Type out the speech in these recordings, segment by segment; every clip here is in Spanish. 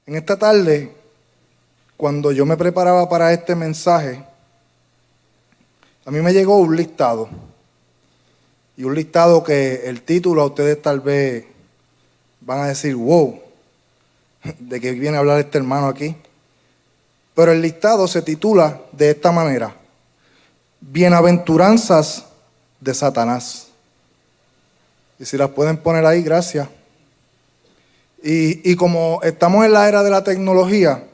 En esta tarde, cuando yo me preparaba para este mensaje, a mí me llegó un listado. Y un listado que el título a ustedes tal vez van a decir, wow, ¿de qué viene a hablar este hermano aquí? Pero el listado se titula de esta manera: Bienaventuranzas de Satanás. Y si las pueden poner ahí, gracias. Y como estamos en la era de la tecnología,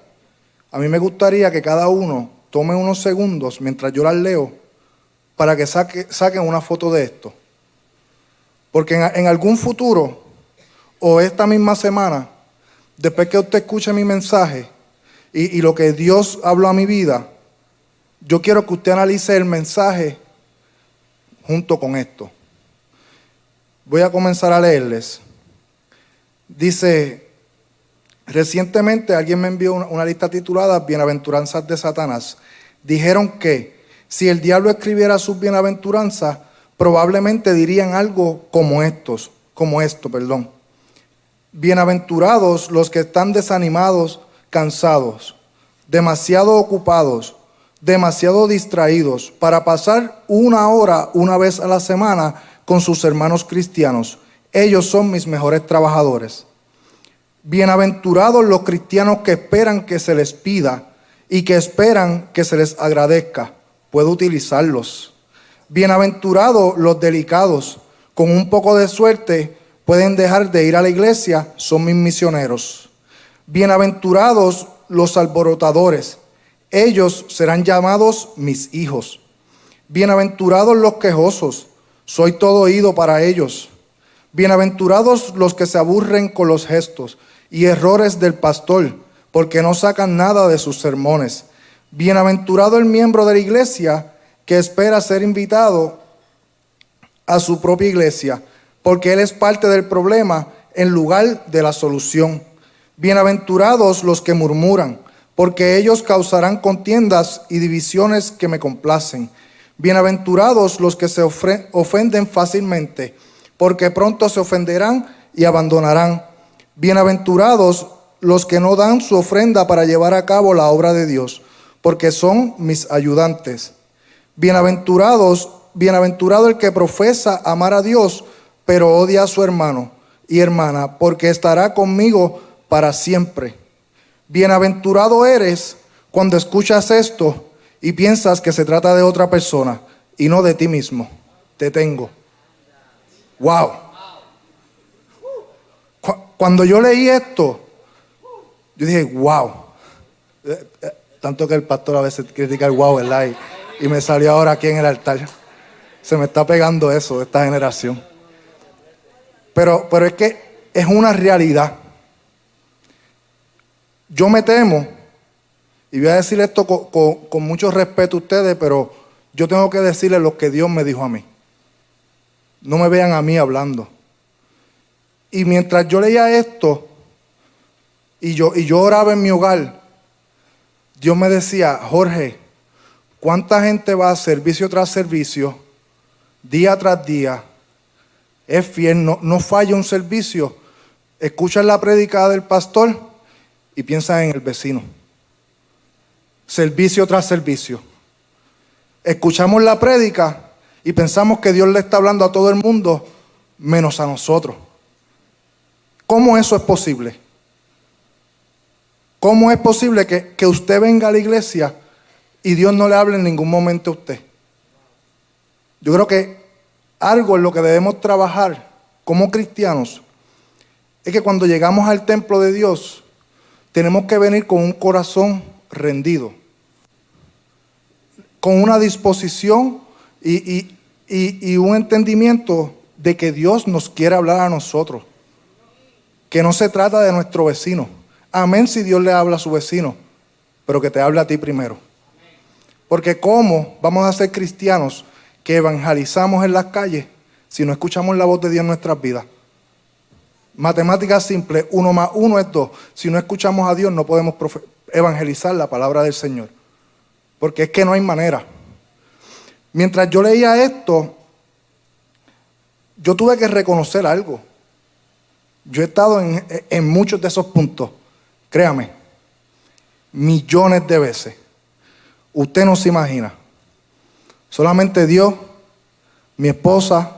a mí me gustaría que cada uno tome unos segundos mientras yo las leo para que saquen una foto de esto. Porque en algún futuro o esta misma semana, después que usted escuche mi mensaje y lo que Dios habló a mi vida, yo quiero que usted analice el mensaje junto con esto. Voy a comenzar a leerles. Dice: recientemente alguien me envió una lista titulada Bienaventuranzas de Satanás. Dijeron que si el diablo escribiera sus bienaventuranzas, probablemente dirían algo como esto. Bienaventurados los que están desanimados, cansados, demasiado ocupados, demasiado distraídos para pasar una hora una vez a la semana con sus hermanos cristianos. Ellos son mis mejores trabajadores. Bienaventurados los cristianos que esperan que se les pida y que esperan que se les agradezca. Puedo utilizarlos. Bienaventurados los delicados, con un poco de suerte pueden dejar de ir a la iglesia, son mis misioneros. Bienaventurados los alborotadores, ellos serán llamados mis hijos. Bienaventurados los quejosos, soy todo oído para ellos. Bienaventurados los que se aburren con los gestos y errores del pastor, porque no sacan nada de sus sermones. Bienaventurado el miembro de la iglesia que espera ser invitado a su propia iglesia, porque él es parte del problema en lugar de la solución. Bienaventurados los que murmuran, porque ellos causarán contiendas y divisiones que me complacen. Bienaventurados los que se ofenden fácilmente, porque pronto se ofenderán y abandonarán. Bienaventurados los que no dan su ofrenda para llevar a cabo la obra de Dios, porque son mis ayudantes. Bienaventurado el que profesa amar a Dios, pero odia a su hermano y hermana, porque estará conmigo para siempre. Bienaventurado eres cuando escuchas esto y piensas que se trata de otra persona y no de ti mismo. Te tengo. Wow. Cuando yo leí esto, yo dije, wow. Tanto que el pastor a veces critica el wow, ¿verdad? Y me salió ahora aquí en el altar. Se me está pegando eso de esta generación. Pero es que es una realidad. Yo me temo, y voy a decir esto con mucho respeto a ustedes, pero yo tengo que decirles lo que Dios me dijo a mí. No me vean a mí hablando. Y mientras yo leía esto, y yo oraba en mi hogar, Dios me decía: Jorge, ¿cuánta gente va servicio tras servicio, día tras día? Es fiel, no falla un servicio. Escuchan la prédica del pastor y piensan en el vecino. Servicio tras servicio. Escuchamos la prédica y pensamos que Dios le está hablando a todo el mundo, menos a nosotros. ¿Cómo eso es posible? ¿Cómo es posible que usted venga a la iglesia y Dios no le hable en ningún momento a usted? Yo creo que algo en lo que debemos trabajar como cristianos es que cuando llegamos al templo de Dios, tenemos que venir con un corazón rendido, con una disposición y un entendimiento de que Dios nos quiere hablar a nosotros, que no se trata de nuestro vecino. Amén si Dios le habla a su vecino, pero que te hable a ti primero. Porque ¿cómo vamos a ser cristianos que evangelizamos en las calles si no escuchamos la voz de Dios en nuestras vidas? Matemática simple, 1 más 1 es 2. Si no escuchamos a Dios no podemos evangelizar la palabra del Señor, porque es que no hay manera. Mientras yo leía esto, yo tuve que reconocer algo. Yo he estado en muchos de esos puntos. Créame, millones de veces. Usted no se imagina. Solamente Dios, mi esposa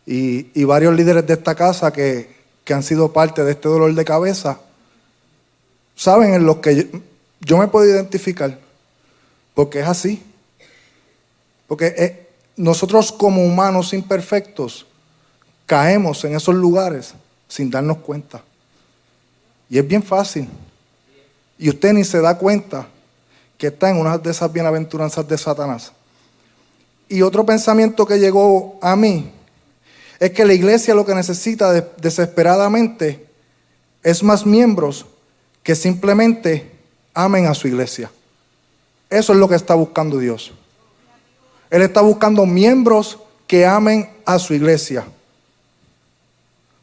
y varios líderes de esta casa que han sido parte de este dolor de cabeza, saben en los que yo me puedo identificar, porque es así. Porque nosotros como humanos imperfectos caemos en esos lugares sin darnos cuenta. Y es bien fácil. Y usted ni se da cuenta que está en una de esas bienaventuranzas de Satanás. Y otro pensamiento que llegó a mí es que la iglesia lo que necesita desesperadamente es más miembros que simplemente amen a su iglesia. Eso es lo que está buscando Dios. Él está buscando miembros que amen a su iglesia.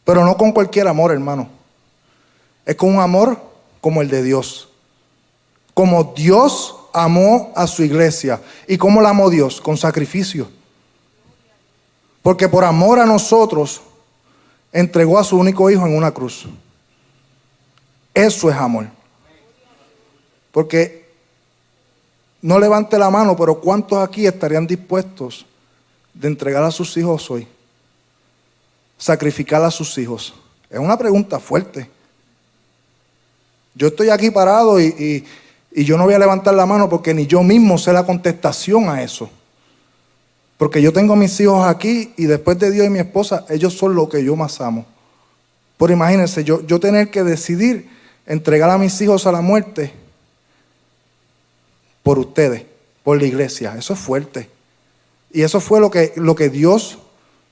Pero no con cualquier amor, hermano. Es con un amor como el de Dios. Como Dios amó a su iglesia. ¿Y cómo la amó Dios? Con sacrificio. Porque por amor a nosotros entregó a su único hijo en una cruz. Eso es amor. Porque no levante la mano, pero ¿cuántos aquí estarían dispuestos de entregar a sus hijos hoy? Sacrificar a sus hijos. Es una pregunta fuerte. Yo estoy aquí parado y yo no voy a levantar la mano porque ni yo mismo sé la contestación a eso. Porque yo tengo a mis hijos aquí y después de Dios y mi esposa, ellos son lo que yo más amo. Pero imagínense, yo tener que decidir entregar a mis hijos a la muerte por ustedes, por la iglesia. Eso es fuerte. Y eso fue lo que Dios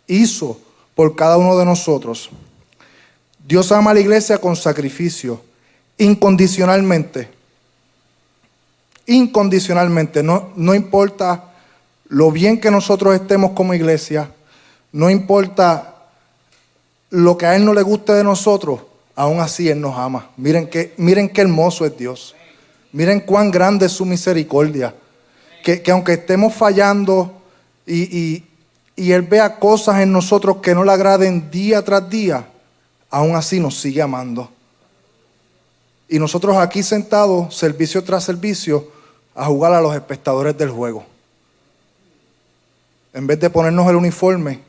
hizo por cada uno de nosotros. Dios ama a la iglesia con sacrificio, incondicionalmente. Incondicionalmente. No importa lo bien que nosotros estemos como iglesia, no importa lo que a Él no le guste de nosotros, aún así Él nos ama. Miren qué hermoso es Dios. Miren cuán grande es su misericordia. Que aunque estemos fallando y Él vea cosas en nosotros que no le agraden día tras día, aún así nos sigue amando. Y nosotros aquí sentados, servicio tras servicio, a jugar a los espectadores del juego. En vez de ponernos el uniforme,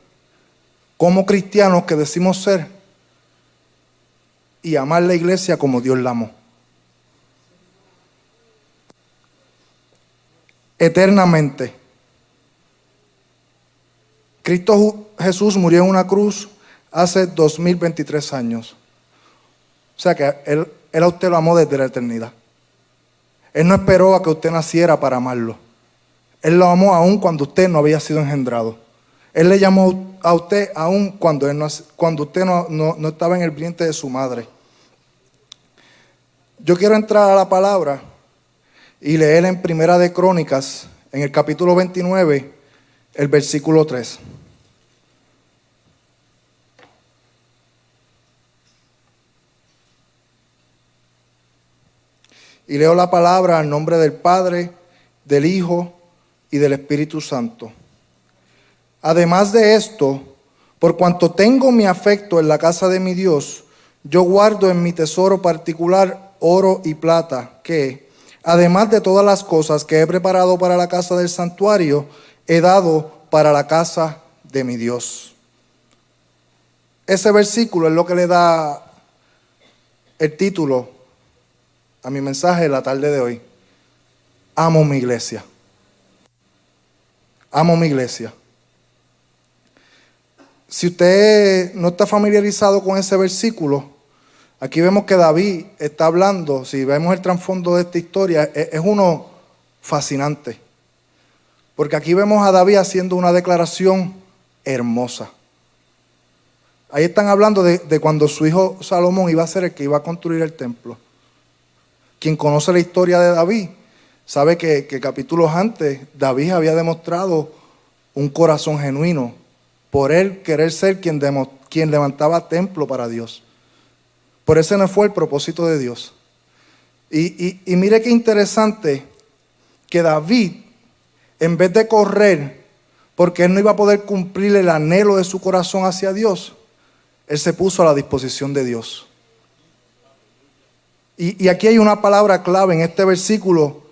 como cristianos que decimos ser, y amar la iglesia como Dios la amó. Eternamente. Cristo Jesús murió en una cruz hace 2023 años. O sea que Él a usted lo amó desde la eternidad. Él no esperó a que usted naciera para amarlo. Él lo amó aún cuando usted no había sido engendrado. Él le llamó a usted aún cuando usted no estaba en el vientre de su madre. Yo quiero entrar a la palabra y leer en Primera de Crónicas, en el capítulo 29, el versículo 3. Y leo la palabra en nombre del Padre, del Hijo y del Espíritu Santo. Además de esto, por cuanto tengo mi afecto en la casa de mi Dios, yo guardo en mi tesoro particular oro y plata, que, además de todas las cosas que he preparado para la casa del santuario, he dado para la casa de mi Dios. Ese versículo es lo que le da el título a mi mensaje de la tarde de hoy. Amo mi iglesia. Amo mi iglesia. Si usted no está familiarizado con ese versículo, aquí vemos que David está hablando, si vemos el trasfondo de esta historia, es uno fascinante. Porque aquí vemos a David haciendo una declaración hermosa. Ahí están hablando de cuando su hijo Salomón iba a ser el que iba a construir el templo. Quien conoce la historia de David sabe que capítulos antes David había demostrado un corazón genuino por él querer ser quien levantaba templo para Dios. Por ese no fue el propósito de Dios. Y mire qué interesante que David, en vez de correr, porque él no iba a poder cumplir el anhelo de su corazón hacia Dios, él se puso a la disposición de Dios. Y aquí hay una palabra clave en este versículo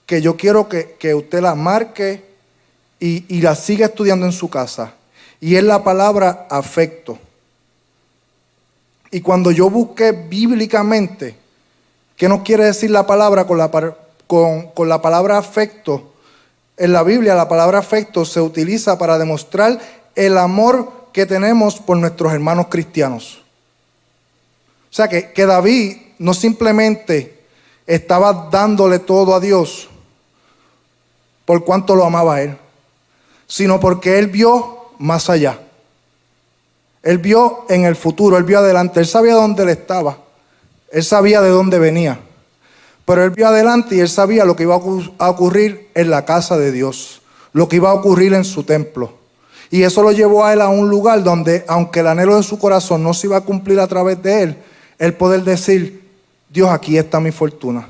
que yo quiero que usted la marque y la siga estudiando en su casa. Y es la palabra afecto. Y cuando yo busqué bíblicamente, ¿qué nos quiere decir la palabra con la palabra afecto? En la Biblia la palabra afecto se utiliza para demostrar el amor que tenemos por nuestros hermanos cristianos. O sea que David no simplemente estaba dándole todo a Dios por cuánto lo amaba a él, sino porque él vio más allá. Él vio en el futuro, él vio adelante, él sabía dónde él estaba, él sabía de dónde venía, pero él vio adelante y él sabía lo que iba a ocurrir en la casa de Dios, lo que iba a ocurrir en su templo. Y eso lo llevó a él a un lugar donde, aunque el anhelo de su corazón no se iba a cumplir a través de él poder decir: Dios, aquí está mi fortuna,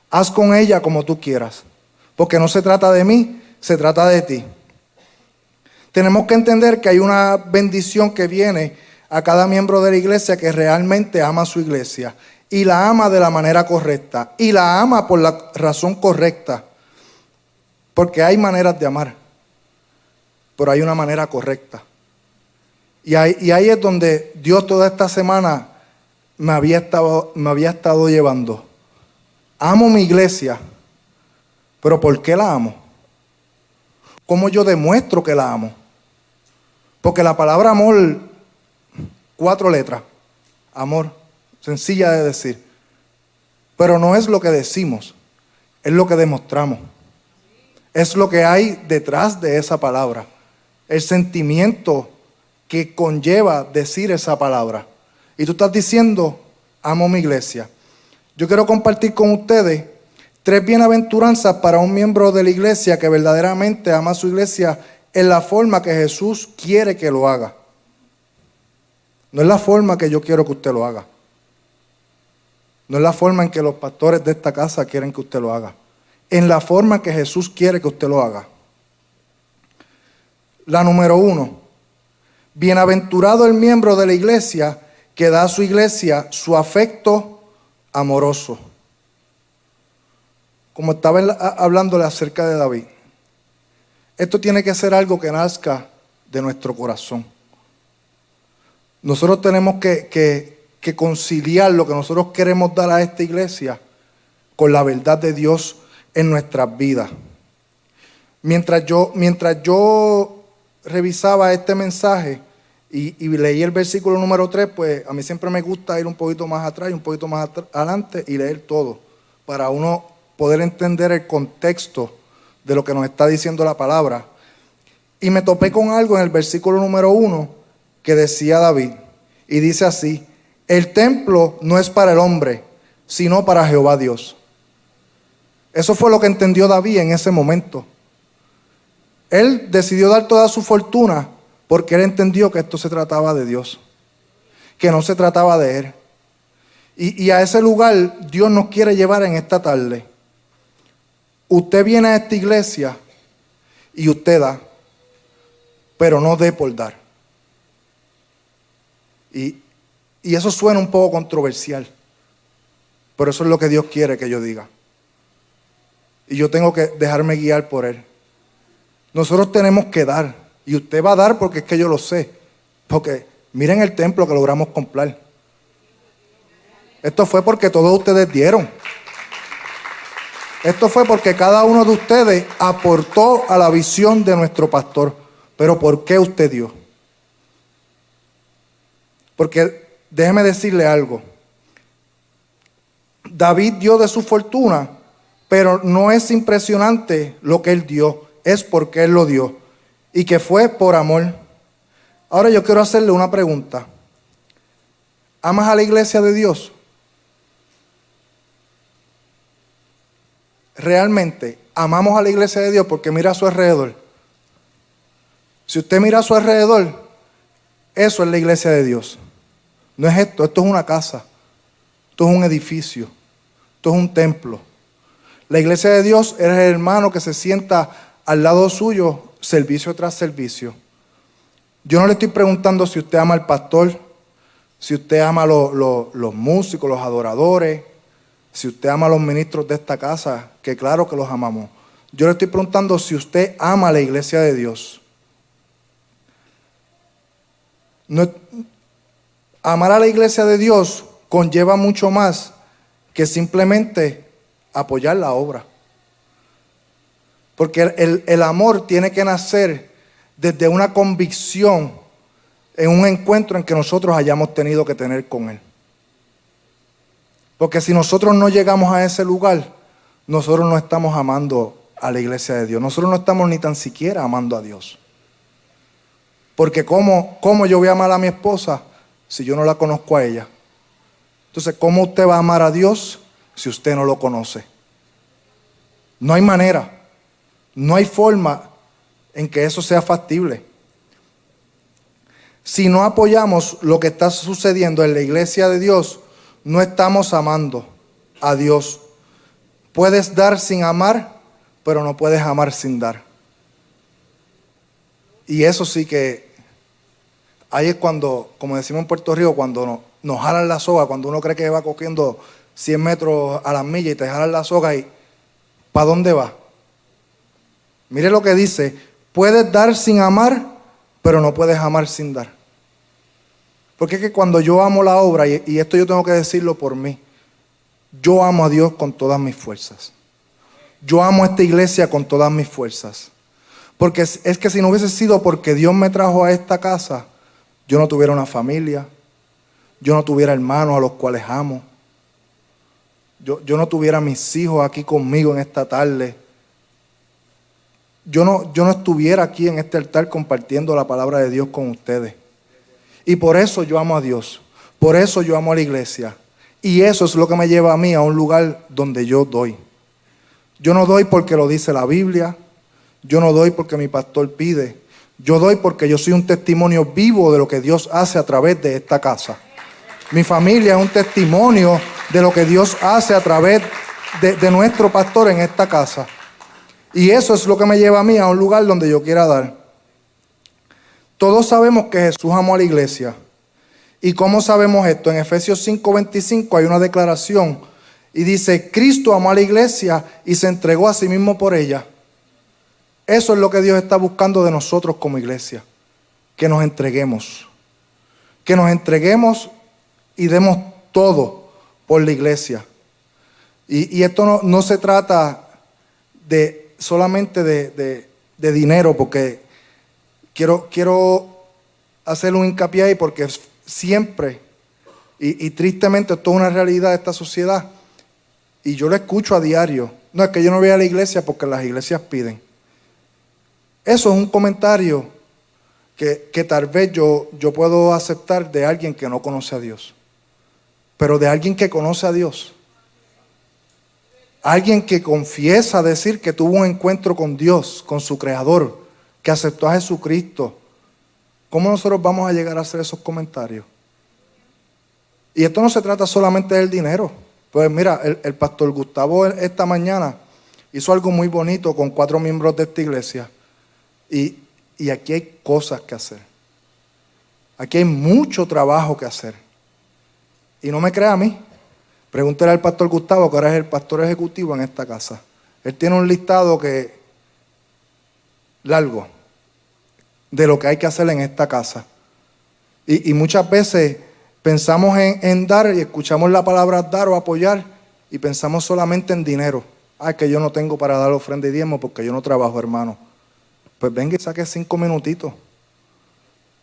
haz con ella como tú quieras, porque no se trata de mí, se trata de ti. Tenemos que entender que hay una bendición que viene a cada miembro de la iglesia que realmente ama a su iglesia y la ama de la manera correcta y la ama por la razón correcta, porque hay maneras de amar, pero hay una manera correcta. Y ahí es donde Dios toda esta semana me había estado llevando. Amo mi iglesia, pero ¿por qué la amo? ¿Cómo yo demuestro que la amo? Porque la palabra amor, 4 letras, amor, sencilla de decir, pero no es lo que decimos, es lo que demostramos. Es lo que hay detrás de esa palabra, el sentimiento que conlleva decir esa palabra. Y tú estás diciendo: amo mi iglesia. Yo quiero compartir con ustedes 3 bienaventuranzas para un miembro de la iglesia que verdaderamente ama a su iglesia en la forma que Jesús quiere que lo haga. No es la forma que yo quiero que usted lo haga. No es la forma en que los pastores de esta casa quieren que usted lo haga. En la forma que Jesús quiere que usted lo haga. La número 1. Bienaventurado el miembro de la iglesia que da a su iglesia su afecto amoroso. Como estaba hablándole acerca de David. Esto tiene que ser algo que nazca de nuestro corazón. Nosotros tenemos que conciliar lo que nosotros queremos dar a esta iglesia con la verdad de Dios en nuestras vidas. Mientras yo revisaba este mensaje y leí el versículo número 3, pues a mí siempre me gusta ir un poquito más atrás y un poquito más adelante y leer todo, para uno poder entender el contexto de lo que nos está diciendo la palabra. Y me topé con algo en el versículo número 1 que decía David, y dice así: el templo no es para el hombre, sino para Jehová Dios. Eso fue lo que entendió David en ese momento. Él decidió dar toda su fortuna porque él entendió que esto se trataba de Dios, que no se trataba de él. Y a ese lugar Dios nos quiere llevar en esta tarde. Usted viene a esta iglesia y usted da, pero no dé por dar. Y eso suena un poco controversial, pero eso es lo que Dios quiere que yo diga. Y yo tengo que dejarme guiar por Él. Nosotros tenemos que dar, y usted va a dar porque es que yo lo sé. Porque miren el templo que logramos comprar. Esto fue porque todos ustedes dieron. Esto fue porque cada uno de ustedes aportó a la visión de nuestro pastor. Pero ¿por qué usted dio? Porque déjeme decirle algo. David dio de su fortuna, pero no es impresionante lo que él dio, es porque él lo dio. Y que fue por amor. Ahora yo quiero hacerle una pregunta. ¿Amas a la iglesia de Dios? Realmente amamos a la iglesia de Dios, porque mira a su alrededor. Si usted mira a su alrededor, eso es la iglesia de Dios. No es esto es una casa, esto es un edificio, esto es un templo. La iglesia de Dios es el hermano que se sienta al lado suyo, servicio tras servicio. Yo no le estoy preguntando si usted ama al pastor, si usted ama los músicos, los adoradores, si usted ama a los ministros de esta casa, que claro que los amamos. Yo le estoy preguntando si usted ama a la iglesia de Dios. No, amar a la iglesia de Dios conlleva mucho más que simplemente apoyar la obra. Porque el amor tiene que nacer desde una convicción en un encuentro en que nosotros hayamos tenido que tener con Él. Porque si nosotros no llegamos a ese lugar, nosotros no estamos amando a la iglesia de Dios. Nosotros no estamos ni tan siquiera amando a Dios. Porque ¿cómo yo voy a amar a mi esposa si yo no la conozco a ella? Entonces, ¿cómo usted va a amar a Dios si usted no lo conoce? No hay manera, no hay forma en que eso sea factible. Si no apoyamos lo que está sucediendo en la iglesia de Dios, no estamos amando a Dios. Puedes dar sin amar, pero no puedes amar sin dar. Y eso sí que, ahí es cuando, como decimos en Puerto Rico, cuando nos jalan la soga, cuando uno cree que va cogiendo 100 metros a las millas y te jalan la soga y ¿para dónde va? Mire lo que dice, puedes dar sin amar, pero no puedes amar sin dar. Porque es que cuando yo amo la obra, y esto yo tengo que decirlo por mí, yo amo a Dios con todas mis fuerzas. Yo amo a esta iglesia con todas mis fuerzas. Porque es que si no hubiese sido porque Dios me trajo a esta casa, yo no tuviera una familia, yo no tuviera hermanos a los cuales amo, yo no tuviera mis hijos aquí conmigo en esta tarde, yo no estuviera aquí en este altar compartiendo la palabra de Dios con ustedes. Y por eso yo amo a Dios, por eso yo amo a la iglesia. Y eso es lo que me lleva a mí a un lugar donde yo doy. Yo no doy porque lo dice la Biblia, yo no doy porque mi pastor pide, yo doy porque yo soy un testimonio vivo de lo que Dios hace a través de esta casa. Mi familia es un testimonio de lo que Dios hace a través de nuestro pastor en esta casa. Y eso es lo que me lleva a mí a un lugar donde yo quiera dar. Todos sabemos que Jesús amó a la iglesia. ¿Y cómo sabemos esto? En Efesios 5:25 hay una declaración y dice, Cristo amó a la iglesia y se entregó a sí mismo por ella. Eso es lo que Dios está buscando de nosotros como iglesia, que nos entreguemos. Que nos entreguemos y demos todo por la iglesia. Y esto no se trata solamente de dinero, porque quiero hacer un hincapié ahí, porque siempre, y tristemente esto es una realidad de esta sociedad, y yo lo escucho a diario. No, es que yo no voy a la iglesia porque las iglesias piden. Eso es un comentario que tal vez yo puedo aceptar de alguien que no conoce a Dios. Pero de alguien que conoce a Dios. Alguien que confiesa decir que tuvo un encuentro con Dios, con su Creador, que aceptó a Jesucristo. ¿Cómo nosotros vamos a llegar a hacer esos comentarios? Y esto no se trata solamente del dinero. Pues mira, el pastor Gustavo esta mañana hizo algo muy bonito con 4 miembros de esta iglesia. Y aquí hay cosas que hacer. Aquí hay mucho trabajo que hacer. Y no me crea a mí. Pregúntele al pastor Gustavo, que ahora es el pastor ejecutivo en esta casa. Él tiene un listado largo de lo que hay que hacer en esta casa. Y muchas veces pensamos en dar y escuchamos la palabra dar o apoyar y pensamos solamente en dinero. Es que yo no tengo para dar ofrenda y diezmo porque yo no trabajo, hermano. Pues venga y saque 5 minutitos.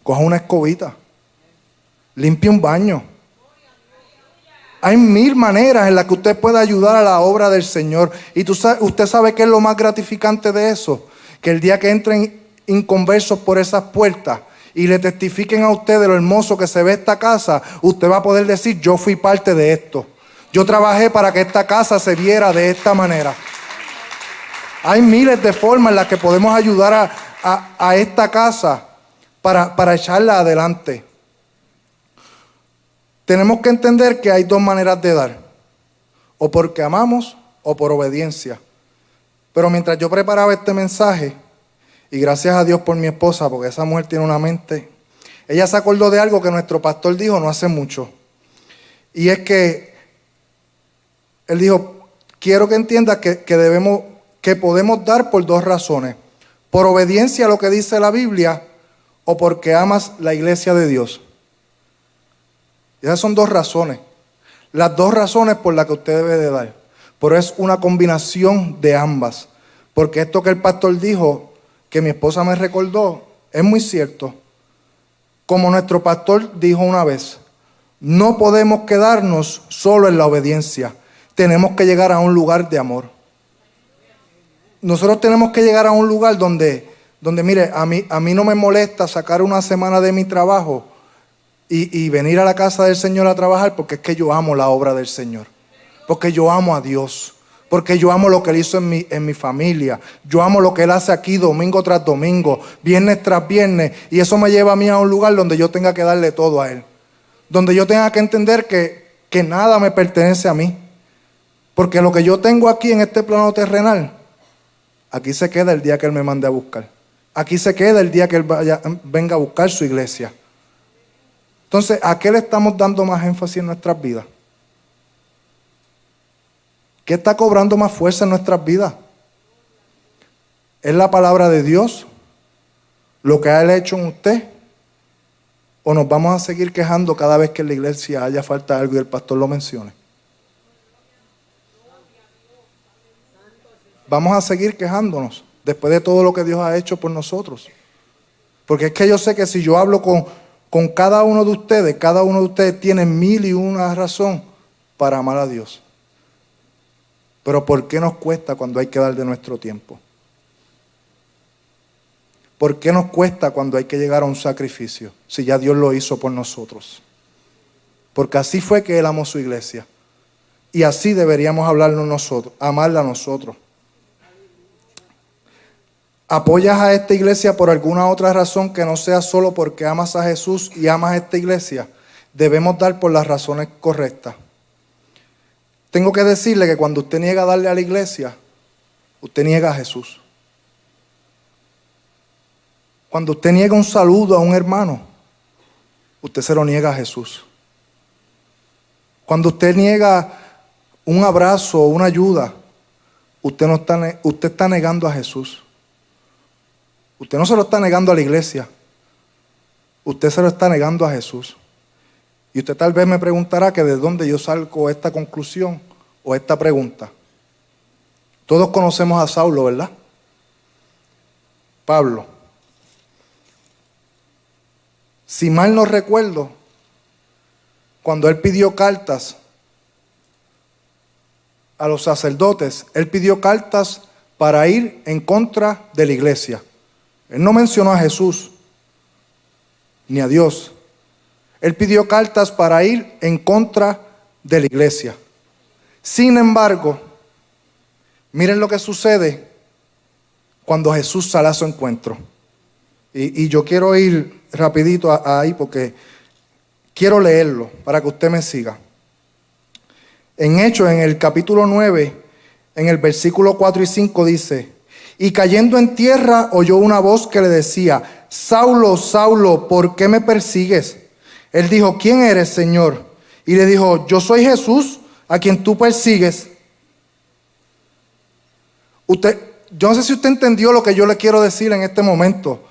Coja una escobita. Limpie un baño. Hay 1000 maneras en las que usted puede ayudar a la obra del Señor. Y usted sabe qué es lo más gratificante de eso. Que el día que entren inconversos por esas puertas y le testifiquen a usted de lo hermoso que se ve esta casa, usted va a poder decir, yo fui parte de esto. Yo trabajé para que esta casa se viera de esta manera. Hay miles de formas en las que podemos ayudar a esta casa para echarla adelante. Tenemos que entender que hay 2 maneras de dar. O porque amamos o por obediencia. Pero mientras yo preparaba este mensaje, y gracias a Dios por mi esposa, porque esa mujer tiene una mente, ella se acordó de algo que nuestro pastor dijo no hace mucho. Y es que Él dijo, quiero que entiendas que podemos dar por dos razones. Por obediencia a lo que dice la Biblia o porque amas la iglesia de Dios. Esas son dos razones. Las dos razones por las que usted debe de dar. Pero es una combinación de ambas. Porque esto que el pastor dijo, que mi esposa me recordó, es muy cierto. Como nuestro pastor dijo una vez, no podemos quedarnos solo en la obediencia. Tenemos que llegar a un lugar de amor. Nosotros tenemos que llegar a un lugar donde mire, a mí no me molesta sacar una semana de mi trabajo y venir a la casa del Señor a trabajar porque es que yo amo la obra del Señor. Porque yo amo a Dios. Porque yo amo lo que Él hizo en mi familia. Yo amo lo que Él hace aquí domingo tras domingo, viernes tras viernes. Y eso me lleva a mí a un lugar donde yo tenga que darle todo a Él. Donde yo tenga que entender que nada me pertenece a mí. Porque lo que yo tengo aquí en este plano terrenal, aquí se queda el día que Él me mande a buscar. Aquí se queda el día que Él venga a buscar su iglesia. Entonces, ¿a qué le estamos dando más énfasis en nuestras vidas? ¿Qué está cobrando más fuerza en nuestras vidas? ¿Es la palabra de Dios? ¿Lo que Él ha hecho en usted? ¿O nos vamos a seguir quejando cada vez que en la iglesia haya falta algo y el pastor lo mencione? Vamos a seguir quejándonos después de todo lo que Dios ha hecho por nosotros. Porque es que yo sé que si yo hablo con cada uno de ustedes tiene 1001 razón para amar a Dios. Pero ¿por qué nos cuesta cuando hay que dar de nuestro tiempo? ¿Por qué nos cuesta cuando hay que llegar a un sacrificio si ya Dios lo hizo por nosotros? Porque así fue que Él amó su iglesia. Y así deberíamos hablarnos nosotros, amarla a nosotros. ¿Apoyas a esta iglesia por alguna otra razón que no sea solo porque amas a Jesús y amas a esta iglesia? Debemos dar por las razones correctas. Tengo que decirle que cuando usted niega a darle a la iglesia, usted niega a Jesús. Cuando usted niega un saludo a un hermano, usted se lo niega a Jesús. Cuando usted niega un abrazo o una ayuda, usted está negando a Jesús. Usted no se lo está negando a la iglesia. Usted se lo está negando a Jesús. Y usted tal vez me preguntará que de dónde yo salgo esta conclusión o esta pregunta. Todos conocemos a Saulo, ¿verdad? Pablo. Si mal no recuerdo, cuando él pidió cartas a los sacerdotes, él pidió cartas para ir en contra de la iglesia. Él no mencionó a Jesús ni a Dios. Él pidió cartas para ir en contra de la iglesia. Sin embargo, miren lo que sucede cuando Jesús sale a su encuentro. Y yo quiero ir rapidito ahí porque quiero leerlo para que usted me siga. En Hechos, en el capítulo 9, en el versículo 4 y 5 dice: y cayendo en tierra oyó una voz que le decía: Saulo, Saulo, ¿por qué me persigues? Él dijo: ¿quién eres, Señor? Y le dijo: yo soy Jesús, a quien tú persigues. Yo no sé si usted entendió lo que yo le quiero decir en este momento.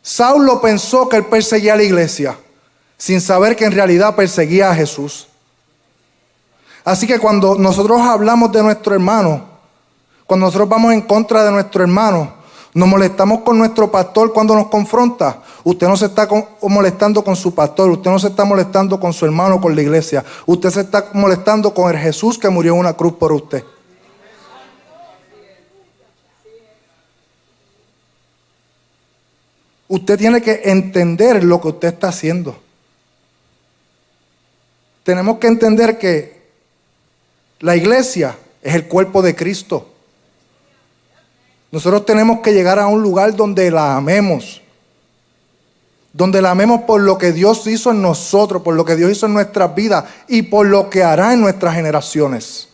Saulo pensó que él perseguía a la iglesia, sin saber que en realidad perseguía a Jesús. Así que cuando nosotros hablamos de nuestro hermano, cuando nosotros vamos en contra de nuestro hermano, nos molestamos con nuestro pastor cuando nos confronta. Usted no se está molestando con su pastor, usted no se está molestando con su hermano, con la iglesia. Usted se está molestando con el Jesús que murió en una cruz por usted. Usted tiene que entender lo que usted está haciendo. Tenemos que entender que la iglesia es el cuerpo de Cristo. Nosotros tenemos que llegar a un lugar donde la amemos. Donde la amemos por lo que Dios hizo en nosotros, por lo que Dios hizo en nuestras vidas y por lo que hará en nuestras generaciones.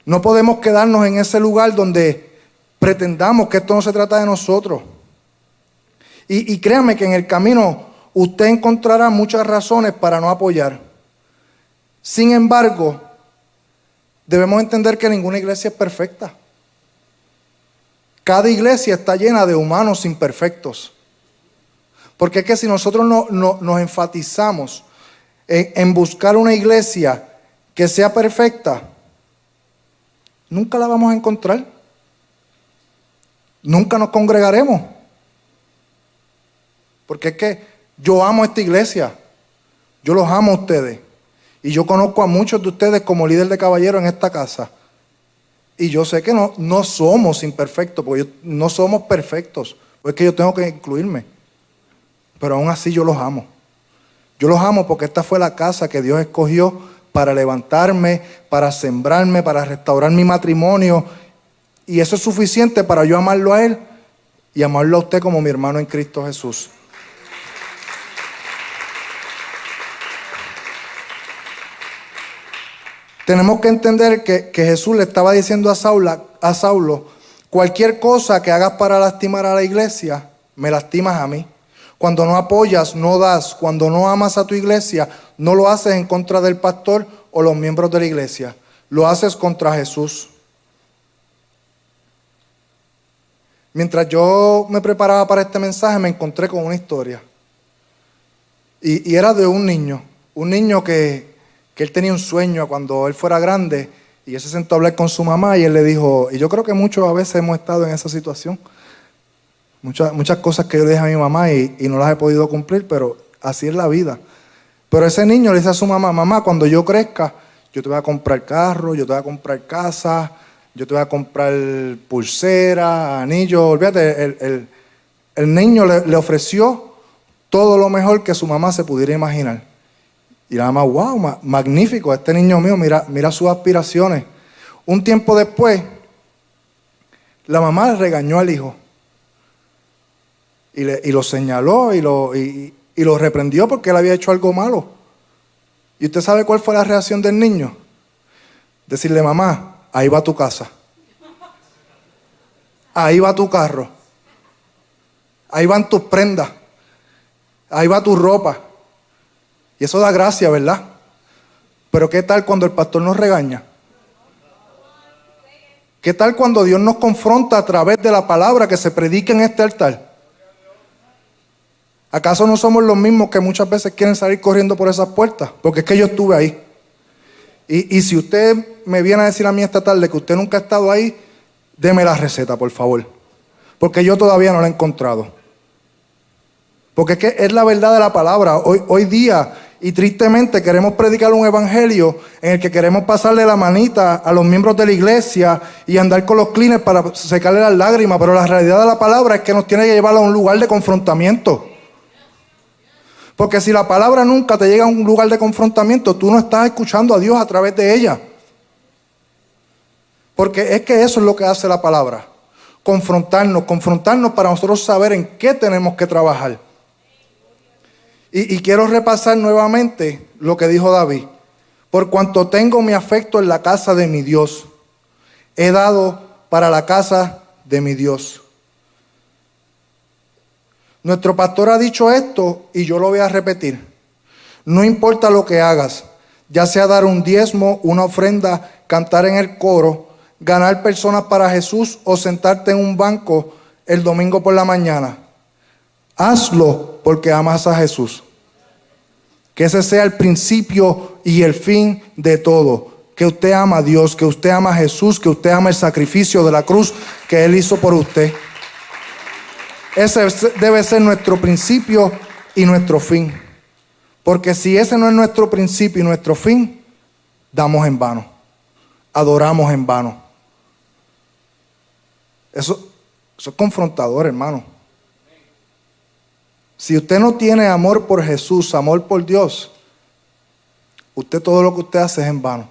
No podemos quedarnos en ese lugar donde pretendamos que esto no se trata de nosotros. Y créanme que en el camino usted encontrará muchas razones para no apoyar. Sin embargo, debemos entender que ninguna iglesia es perfecta. Cada iglesia está llena de humanos imperfectos. Porque es que si nosotros nos enfatizamos en buscar una iglesia que sea perfecta, nunca la vamos a encontrar. Nunca nos congregaremos. Porque es que yo amo esta iglesia. Yo los amo a ustedes. Y yo conozco a muchos de ustedes como líder de caballeros en esta casa. Y yo sé que no somos imperfectos, porque no somos perfectos. Porque es que yo tengo que incluirme. Pero aún así yo los amo. Yo los amo porque esta fue la casa que Dios escogió para levantarme, para sembrarme, para restaurar mi matrimonio. Y eso es suficiente para yo amarlo a Él y amarlo a usted como mi hermano en Cristo Jesús. Tenemos que entender que Jesús le estaba diciendo a Saulo, cualquier cosa que hagas para lastimar a la iglesia, me lastimas a mí. Cuando no apoyas, no das. Cuando no amas a tu iglesia, no lo haces en contra del pastor o los miembros de la iglesia. Lo haces contra Jesús. Mientras yo me preparaba para este mensaje, me encontré con una historia. Y era de un niño que él tenía un sueño cuando él fuera grande, y él se sentó a hablar con su mamá y él le dijo, y yo creo que muchos a veces hemos estado en esa situación, muchas cosas que yo le dije a mi mamá y no las he podido cumplir, pero así es la vida. Pero ese niño le dice a su mamá, mamá, cuando yo crezca, yo te voy a comprar carro, yo te voy a comprar casa, yo te voy a comprar pulsera, anillo. Olvídate, el niño le ofreció todo lo mejor que su mamá se pudiera imaginar. Y la mamá, wow, magnífico, este niño mío, mira sus aspiraciones. Un tiempo después, la mamá regañó al hijo. Y lo señaló y lo reprendió porque él había hecho algo malo. ¿Y usted sabe cuál fue la reacción del niño? Decirle, mamá, ahí va tu casa. Ahí va tu carro. Ahí van tus prendas. Ahí va tu ropa. Y eso da gracia, ¿verdad? Pero ¿qué tal cuando el pastor nos regaña? ¿Qué tal cuando Dios nos confronta a través de la palabra que se predica en este altar? ¿Acaso no somos los mismos que muchas veces quieren salir corriendo por esas puertas? Porque es que yo estuve ahí. Y si usted me viene a decir a mí esta tarde que usted nunca ha estado ahí, deme la receta, por favor. Porque yo todavía no la he encontrado. Porque es que es la verdad de la palabra. Hoy día, y tristemente, queremos predicar un evangelio en el que queremos pasarle la manita a los miembros de la iglesia y andar con los cleaners para secarle las lágrimas. Pero la realidad de la palabra es que nos tiene que llevar a un lugar de confrontamiento. Porque si la palabra nunca te llega a un lugar de confrontamiento, tú no estás escuchando a Dios a través de ella. Porque es que eso es lo que hace la palabra. Confrontarnos para nosotros saber en qué tenemos que trabajar. Y quiero repasar nuevamente lo que dijo David. Por cuanto tengo mi afecto en la casa de mi Dios, he dado para la casa de mi Dios. Nuestro pastor ha dicho esto y yo lo voy a repetir. No importa lo que hagas, ya sea dar un diezmo, una ofrenda, cantar en el coro, ganar personas para Jesús o sentarte en un banco el domingo por la mañana. Hazlo porque amas a Jesús. Que ese sea el principio y el fin de todo. Que usted ama a Dios, que usted ama a Jesús, que usted ama el sacrificio de la cruz que Él hizo por usted. Ese debe ser nuestro principio y nuestro fin. Porque si ese no es nuestro principio y nuestro fin, damos en vano. Adoramos en vano. Eso es confrontador, hermano. Si usted no tiene amor por Jesús, amor por Dios, usted todo lo que usted hace es en vano.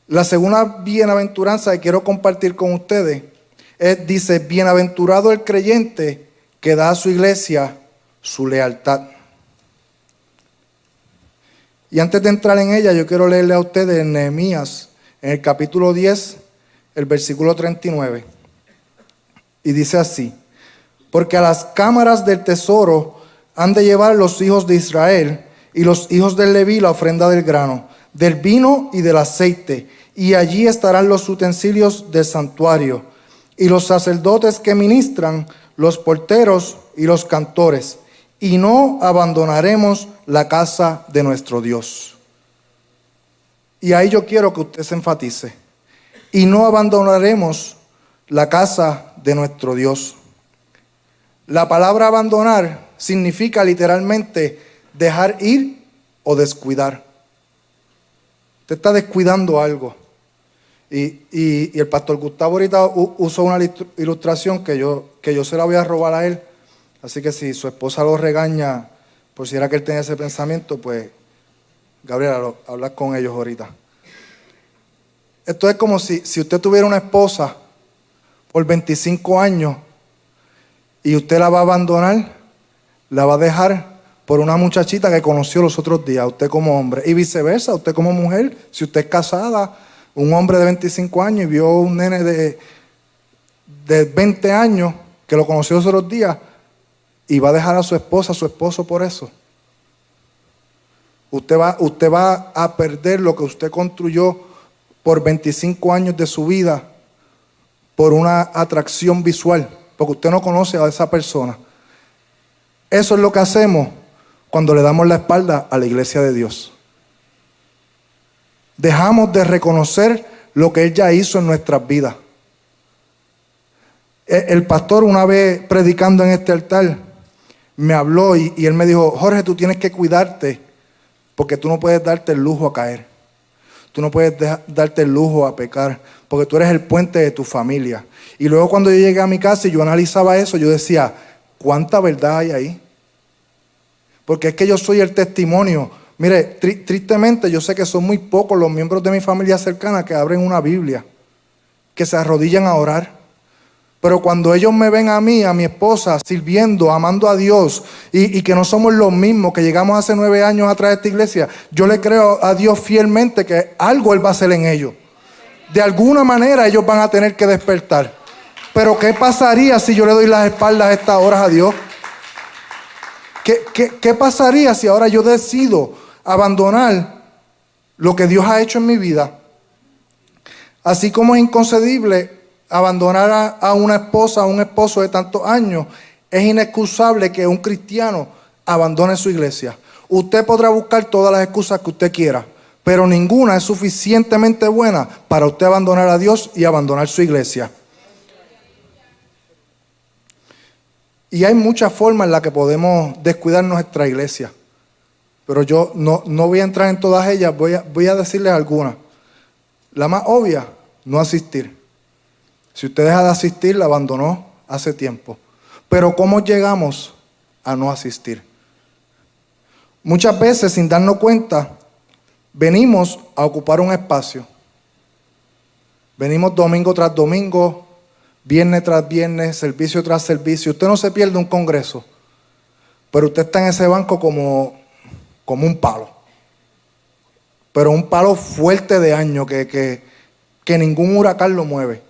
La segunda bienaventuranza que quiero compartir con ustedes dice, bienaventurado el creyente que da a su iglesia su lealtad. Y antes de entrar en ella, yo quiero leerle a ustedes en Nehemías, en el capítulo 10, el versículo 39. Y dice así, porque a las cámaras del tesoro han de llevar los hijos de Israel y los hijos de Leví la ofrenda del grano, del vino y del aceite, y allí estarán los utensilios del santuario, y los sacerdotes que ministran, los porteros y los cantores, y no abandonaremos la casa de nuestro Dios. Y ahí yo quiero que usted se enfatice. Y no abandonaremos la casa de nuestro Dios. La palabra abandonar significa literalmente dejar ir o descuidar. Usted está descuidando algo. Y el pastor Gustavo ahorita usó una ilustración que yo se la voy a robar a él. Así que si su esposa lo regaña, por si era que él tenía ese pensamiento, pues Gabriela, habla con ellos ahorita. Esto es como si usted tuviera una esposa por 25 años y usted la va a abandonar, la va a dejar por una muchachita que conoció los otros días, usted como hombre, y viceversa, usted como mujer, si usted es casada, un hombre de 25 años y vio un nene de 20 años que lo conoció los otros días y va a dejar a su esposa, a su esposo por eso. Usted va a perder lo que usted construyó por 25 años de su vida por una atracción visual, porque usted no conoce a esa persona. Eso es lo que hacemos cuando le damos la espalda a la iglesia de Dios. Dejamos de reconocer lo que Él ya hizo en nuestras vidas. El pastor, una vez predicando en este altar, me habló y él me dijo: Jorge, tú tienes que cuidarte porque tú no puedes darte el lujo a caer. Tú no puedes darte el lujo a pecar porque tú eres el puente de tu familia. Y luego cuando yo llegué a mi casa y yo analizaba eso, yo decía: ¿cuánta verdad hay ahí? Porque es que yo soy el testimonio. Mire, tristemente yo sé que son muy pocos los miembros de mi familia cercana que abren una Biblia, que se arrodillan a orar. Pero cuando ellos me ven a mí, a mi esposa, sirviendo, amando a Dios, y que no somos los mismos que llegamos hace 9 años atrás de esta iglesia, yo le creo a Dios fielmente que algo Él va a hacer en ellos. De alguna manera ellos van a tener que despertar. Pero ¿qué pasaría si yo le doy las espaldas a estas horas a Dios? ¿Qué pasaría si ahora yo decido abandonar lo que Dios ha hecho en mi vida? Así como es inconcebible abandonar a una esposa, a un esposo de tantos años, es inexcusable que un cristiano abandone su iglesia. Usted podrá buscar todas las excusas que usted quiera, pero ninguna es suficientemente buena para usted abandonar a Dios y abandonar su iglesia. Y hay muchas formas en las que podemos descuidar nuestra iglesia, pero yo no voy a entrar en todas ellas, voy a decirles algunas. La más obvia, no asistir. Si usted deja de asistir, la abandonó hace tiempo. Pero ¿cómo llegamos a no asistir? Muchas veces, sin darnos cuenta, venimos a ocupar un espacio. Venimos domingo tras domingo, viernes tras viernes, servicio tras servicio. Usted no se pierde un congreso, pero usted está en ese banco como un palo. Pero un palo fuerte de año que ningún huracán lo mueve.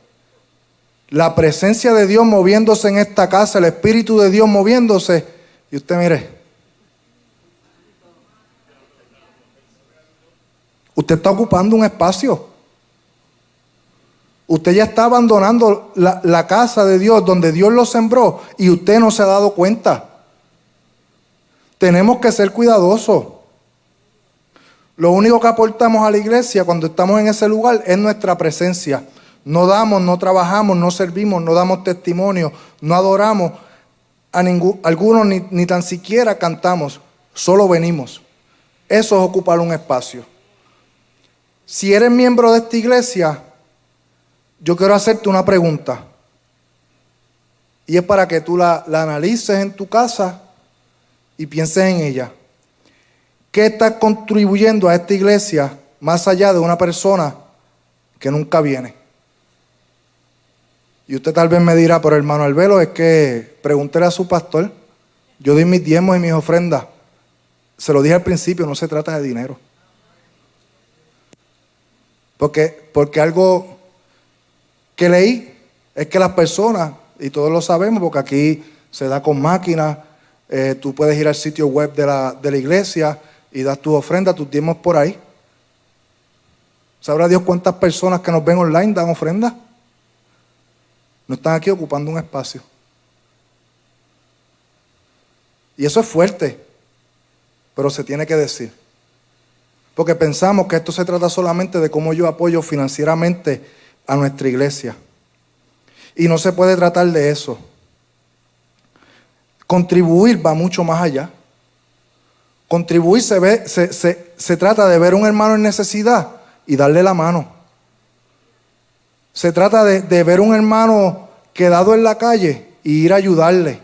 La presencia de Dios moviéndose en esta casa, el Espíritu de Dios moviéndose, y usted mire, usted está ocupando un espacio. Usted ya está abandonando la casa de Dios donde Dios lo sembró y usted no se ha dado cuenta. Tenemos que ser cuidadosos. Lo único que aportamos a la iglesia cuando estamos en ese lugar es nuestra presencia. No damos, no trabajamos, no servimos, no damos testimonio, no adoramos a algunos ni tan siquiera cantamos, solo venimos. Eso es ocupar un espacio. Si eres miembro de esta iglesia, yo quiero hacerte una pregunta. Y es para que tú la analices en tu casa y pienses en ella. ¿Qué estás contribuyendo a esta iglesia más allá de una persona que nunca viene? Y usted tal vez me dirá: pero hermano Albelo, es que pregúntele a su pastor. Yo doy mis diezmos y mis ofrendas. Se lo dije al principio, no se trata de dinero. Porque algo que leí es que las personas, y todos lo sabemos porque aquí se da con máquinas, tú puedes ir al sitio web de la iglesia y das tu ofrenda, tus diezmos por ahí. ¿Sabrá Dios cuántas personas que nos ven online dan ofrenda? No están aquí ocupando un espacio. Y eso es fuerte, pero se tiene que decir. Porque pensamos que esto se trata solamente de cómo yo apoyo financieramente a nuestra iglesia. Y no se puede tratar de eso. Contribuir va mucho más allá. Contribuir se trata de ver a un hermano en necesidad y darle la mano. Se trata de ver a un hermano quedado en la calle y ir a ayudarle.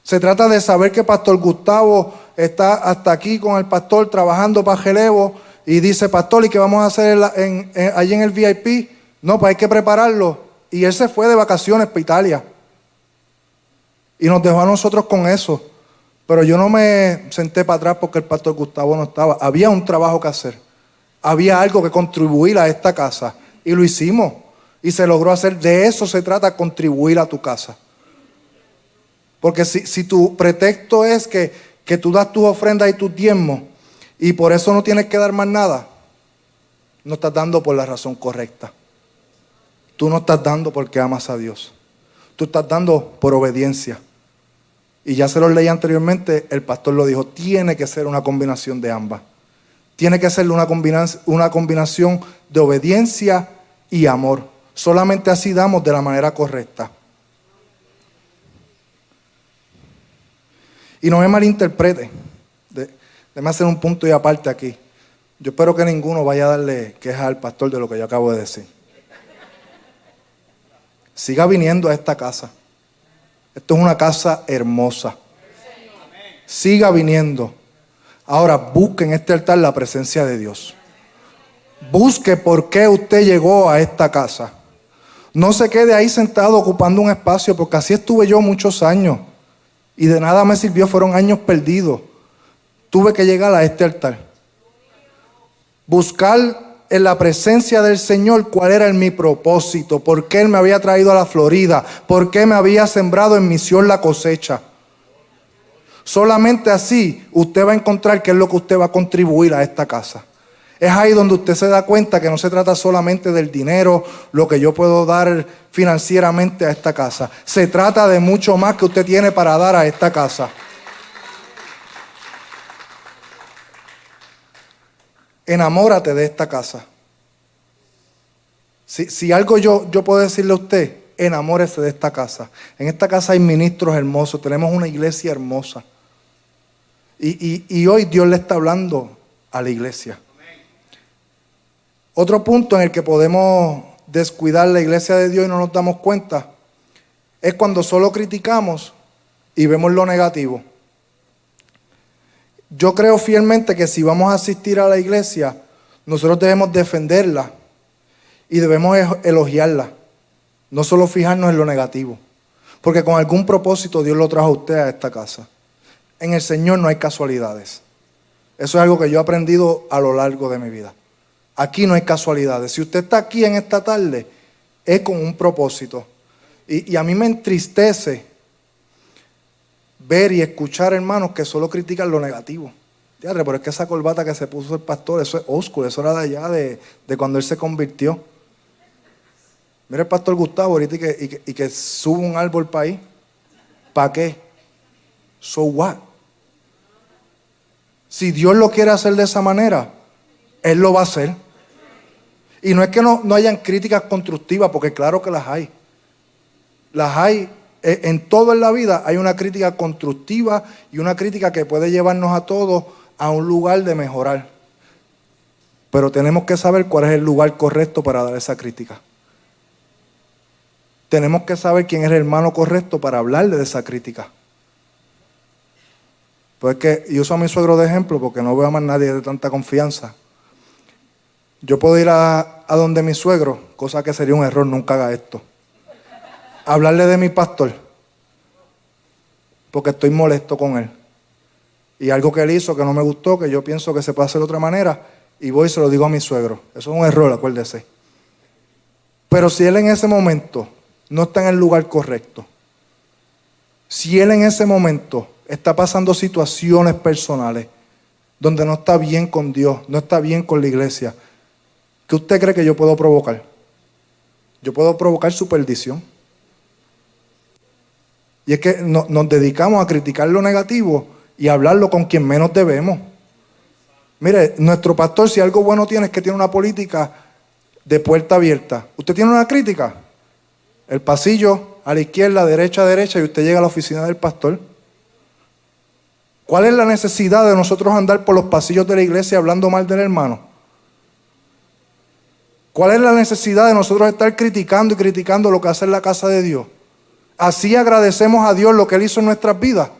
Se trata de saber que Pastor Gustavo está hasta aquí con el pastor trabajando para Relevo y dice, pastor, ¿y qué vamos a hacer allí en el VIP? No, pues hay que prepararlo. Y él se fue de vacaciones para Italia. Y nos dejó a nosotros con eso. Pero yo no me senté para atrás porque el pastor Gustavo no estaba. Había un trabajo que hacer. Había algo que contribuir a esta casa. Y lo hicimos. Y se logró hacer. De eso se trata, contribuir a tu casa. Porque si tu pretexto es que tú das tus ofrendas y tus diezmos y por eso no tienes que dar más nada, no estás dando por la razón correcta. Tú no estás dando porque amas a Dios. Tú estás dando por obediencia. Y ya se lo leí anteriormente, el pastor lo dijo, tiene que ser una combinación de ambas. Tiene que ser una combinación de obediencia y amor. Solamente así damos de la manera correcta. Y no me malinterprete. Déjame hacer un punto y aparte aquí. Yo espero que ninguno vaya a darle queja al pastor de lo que yo acabo de decir. Siga viniendo a esta casa. Esto es una casa hermosa. Siga viniendo. Ahora busque en este altar la presencia de Dios. Busque por qué usted llegó a esta casa. No se quede ahí sentado ocupando un espacio, porque así estuve yo muchos años. Y de nada me sirvió, fueron años perdidos. Tuve que llegar a este altar. Buscar en la presencia del Señor cuál era mi propósito, por qué Él me había traído a la Florida, por qué me había sembrado en Misión La Cosecha. Solamente así usted va a encontrar qué es lo que usted va a contribuir a esta casa. Es ahí donde usted se da cuenta que no se trata solamente del dinero, lo que yo puedo dar financieramente a esta casa. Se trata de mucho más que usted tiene para dar a esta casa. Enamórate de esta casa. Si algo yo puedo decirle a usted, enamórese de esta casa. En esta casa hay ministros hermosos, tenemos una iglesia hermosa. Y hoy Dios le está hablando a la iglesia. Otro punto en el que podemos descuidar la iglesia de Dios y no nos damos cuenta es cuando solo criticamos y vemos lo negativo. Yo creo fielmente que si vamos a asistir a la iglesia, nosotros debemos defenderla y debemos elogiarla, no solo fijarnos en lo negativo, porque con algún propósito Dios lo trajo a usted a esta casa. En el Señor no hay casualidades. Eso es algo que yo he aprendido a lo largo de mi vida. Aquí no hay casualidades. Si usted está aquí en esta tarde, es con un propósito. Y a mí me entristece ver y escuchar hermanos que solo critican lo negativo. Diadre, pero es que esa corbata que se puso el pastor, eso es oscuro, eso era de allá, de cuando él se convirtió. Mira el pastor Gustavo ahorita y que sube un árbol para ahí. ¿Para qué? So what? Si Dios lo quiere hacer de esa manera, Él lo va a hacer. Y no es que no hayan críticas constructivas, porque claro que las hay. Las hay. En todo en la vida hay una crítica constructiva y una crítica que puede llevarnos a todos a un lugar de mejorar. Pero tenemos que saber cuál es el lugar correcto para dar esa crítica. Tenemos que saber quién es el hermano correcto para hablarle de esa crítica. Pues es que yo uso a mi suegro de ejemplo porque no veo a más nadie de tanta confianza. Yo puedo ir a donde mi suegro, cosa que sería un error, nunca haga esto. Hablarle de mi pastor, porque estoy molesto con él. Y algo que él hizo que no me gustó, que yo pienso que se puede hacer de otra manera, y voy y se lo digo a mi suegro. Eso es un error, acuérdese. Pero si él en ese momento no está en el lugar correcto, si él en ese momento está pasando situaciones personales donde no está bien con Dios, no está bien con la iglesia, ¿Qué usted cree que yo puedo provocar? Yo puedo provocar su perdición. Y es que nos dedicamos a criticar lo negativo y a hablarlo con quien menos debemos. Mire, nuestro pastor, si algo bueno tiene, es que tiene una política de puerta abierta. ¿Usted tiene una crítica? El pasillo, a la izquierda, derecha, y usted llega a la oficina del pastor. ¿Cuál es la necesidad de nosotros andar por los pasillos de la iglesia hablando mal del hermano? ¿Cuál es la necesidad de nosotros estar criticando y criticando lo que hace en la casa de Dios? Así agradecemos a Dios lo que Él hizo en nuestras vidas.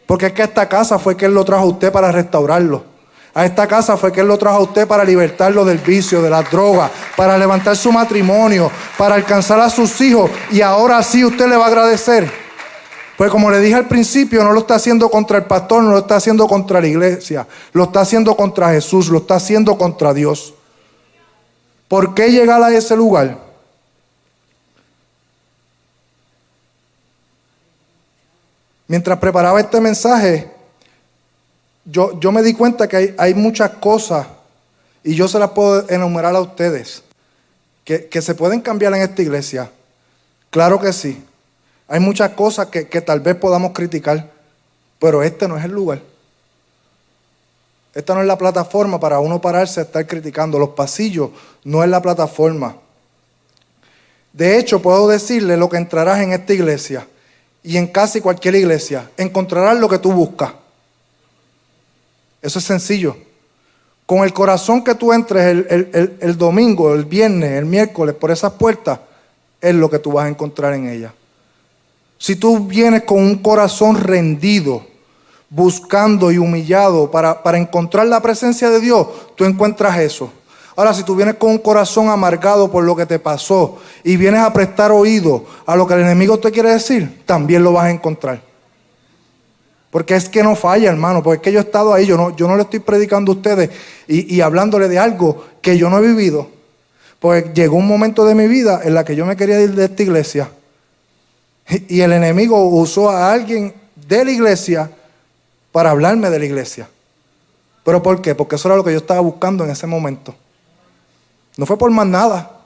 Porque es que a esta casa fue que Él lo trajo a usted para restaurarlo. A esta casa fue que Él lo trajo a usted para libertarlo del vicio, de las drogas, para levantar su matrimonio, para alcanzar a sus hijos. Y ahora sí usted le va a agradecer. Pues como le dije al principio, no lo está haciendo contra el pastor, no lo está haciendo contra la iglesia. Lo está haciendo contra Jesús, lo está haciendo contra Dios. ¿Por qué llegar a ese lugar? Mientras preparaba este mensaje, yo me di cuenta que hay muchas cosas, y yo se las puedo enumerar a ustedes, que se pueden cambiar en esta iglesia. Claro que sí. Hay muchas cosas que tal vez podamos criticar, pero este no es el lugar. Esta no es la plataforma para uno pararse a estar criticando. Los pasillos no es la plataforma. De hecho, puedo decirle lo que entrarás en esta iglesia y en casi cualquier iglesia. Encontrarás lo que tú buscas. Eso es sencillo. Con el corazón que tú entres el domingo, el viernes, el miércoles por esas puertas, es lo que tú vas a encontrar en ellas. Si tú vienes con un corazón rendido, buscando y humillado para encontrar la presencia de Dios, tú encuentras eso. Ahora, si tú vienes con un corazón amargado por lo que te pasó y vienes a prestar oído a lo que el enemigo te quiere decir, también lo vas a encontrar. Porque es que no falla, hermano, porque es que yo he estado ahí, yo no le estoy predicando a ustedes y hablándole de algo que yo no he vivido. Pues llegó un momento de mi vida en la que yo me quería ir de esta iglesia y el enemigo usó a alguien de la iglesia para hablarme de la iglesia. ¿Pero por qué? Porque eso era lo que yo estaba buscando en ese momento. No fue por más nada.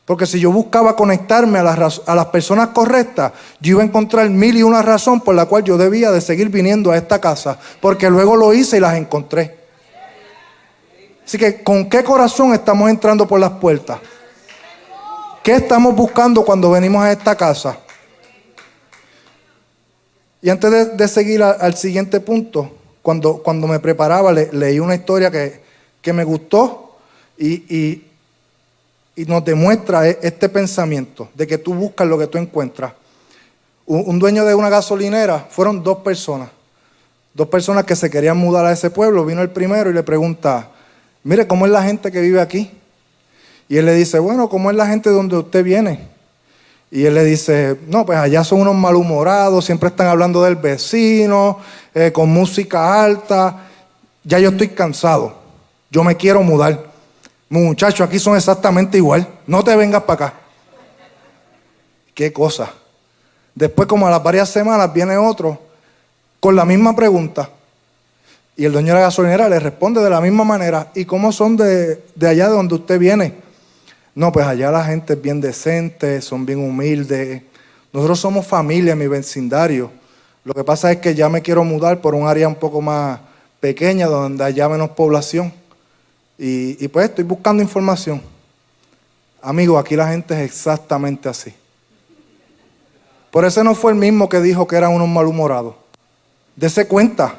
Porque si yo buscaba conectarme a las personas correctas, yo iba a encontrar 1001 razón por la cual yo debía de seguir viniendo a esta casa. Porque luego lo hice y las encontré. Así que, ¿con qué corazón estamos entrando por las puertas? ¿Qué estamos buscando cuando venimos a esta casa? Y antes de seguir al siguiente punto, cuando me preparaba, leí una historia que me gustó y nos demuestra este pensamiento de que tú buscas lo que tú encuentras. Un dueño de una gasolinera, fueron dos personas que se querían mudar a ese pueblo. Vino el primero y le pregunta, mire, ¿cómo es la gente que vive aquí? Y él le dice, bueno, ¿cómo es la gente de donde usted viene? Y él le dice, no, pues allá son unos malhumorados, siempre están hablando del vecino, con música alta. Ya yo estoy cansado, yo me quiero mudar. Muchachos, aquí son exactamente igual, no te vengas para acá. Qué cosa. Después, como a las varias semanas, viene otro con la misma pregunta. Y el dueño de la gasolinera le responde de la misma manera. ¿Y cómo son de allá de donde usted viene? No, pues allá la gente es bien decente, son bien humildes. Nosotros somos familia en mi vecindario. Lo que pasa es que ya me quiero mudar por un área un poco más pequeña, donde haya menos población. Y pues estoy buscando información. Amigo, aquí la gente es exactamente así. Por eso no fue el mismo que dijo que eran unos malhumorados. Dese cuenta.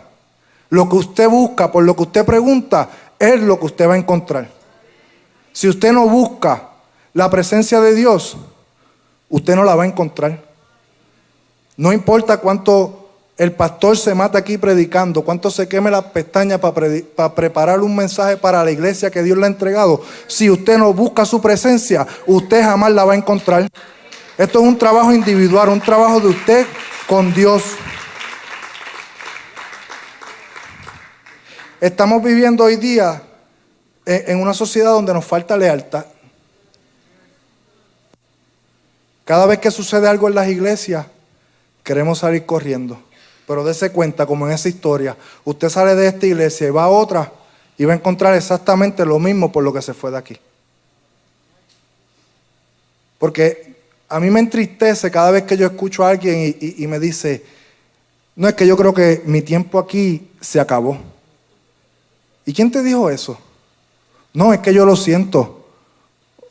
Lo que usted busca, por lo que usted pregunta, es lo que usted va a encontrar. Si usted no busca la presencia de Dios, usted no la va a encontrar. No importa cuánto el pastor se mata aquí predicando, cuánto se queme las pestañas para preparar un mensaje para la iglesia que Dios le ha entregado. Si usted no busca su presencia, usted jamás la va a encontrar. Esto es un trabajo individual, un trabajo de usted con Dios. Estamos viviendo hoy día en una sociedad donde nos falta lealtad. Cada vez que sucede algo en las iglesias, queremos salir corriendo. Pero dése cuenta, como en esa historia, usted sale de esta iglesia y va a otra y va a encontrar exactamente lo mismo por lo que se fue de aquí. Porque a mí me entristece cada vez que yo escucho a alguien y me dice, no, es que yo creo que mi tiempo aquí se acabó. ¿Y quién te dijo eso? No, es que yo lo siento.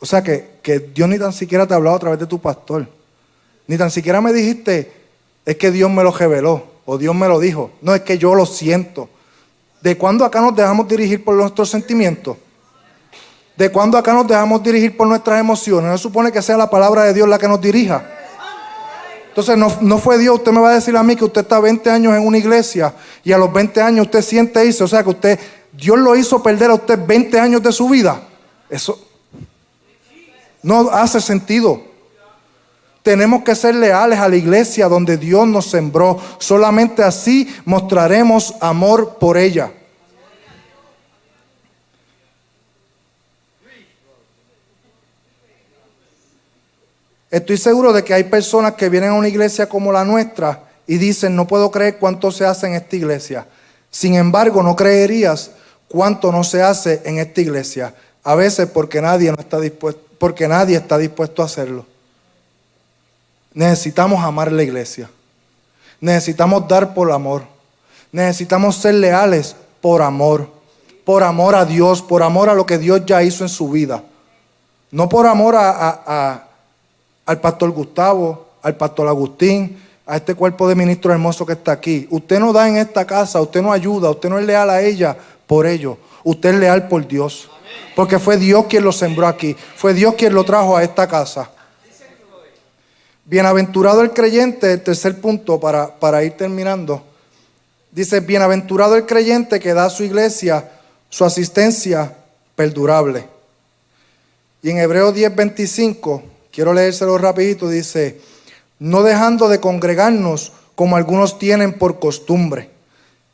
O sea que Dios ni tan siquiera te ha hablado a través de tu pastor. Ni tan siquiera me dijiste, es que Dios me lo reveló o Dios me lo dijo. No, es que yo lo siento. ¿De cuándo acá nos dejamos dirigir por nuestros sentimientos? ¿De cuándo acá nos dejamos dirigir por nuestras emociones? No se supone que sea la palabra de Dios la que nos dirija. Entonces no fue Dios. Usted me va a decir a mí que usted está 20 años en una iglesia y a los 20 años usted siente eso. O sea que Dios lo hizo perder a usted 20 años de su vida. Eso no hace sentido. Tenemos que ser leales a la iglesia donde Dios nos sembró. Solamente así mostraremos amor por ella. Estoy seguro de que hay personas que vienen a una iglesia como la nuestra y dicen, no puedo creer cuánto se hace en esta iglesia. Sin embargo, no creerías cuánto no se hace en esta iglesia. A veces porque nadie está dispuesto a hacerlo. Necesitamos amar la iglesia. Necesitamos dar por amor. Necesitamos ser leales por amor. Por amor a Dios, por amor a lo que Dios ya hizo en su vida. No por amor al pastor Gustavo, al pastor Agustín, a este cuerpo de ministros hermoso que está aquí. Usted no da en esta casa, usted no ayuda, usted no es leal a ella por ello. Usted es leal por Dios. Porque fue Dios quien lo sembró aquí. Fue Dios quien lo trajo a esta casa. Bienaventurado el creyente, el tercer punto para ir terminando. Dice, bienaventurado el creyente que da a su iglesia su asistencia perdurable. Y en Hebreos 10:25, quiero leérselo rapidito, dice, no dejando de congregarnos como algunos tienen por costumbre,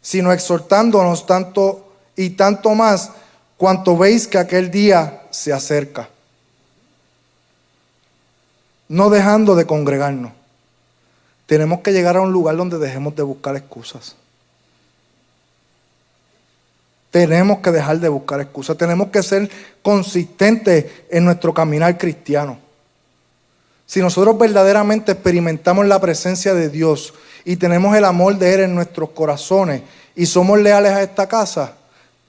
sino exhortándonos tanto y tanto más cuanto veis que aquel día se acerca. No dejando de congregarnos. Tenemos que llegar a un lugar donde dejemos de buscar excusas. Tenemos que dejar de buscar excusas. Tenemos que ser consistentes en nuestro caminar cristiano. Si nosotros verdaderamente experimentamos la presencia de Dios y tenemos el amor de Él en nuestros corazones y somos leales a esta casa,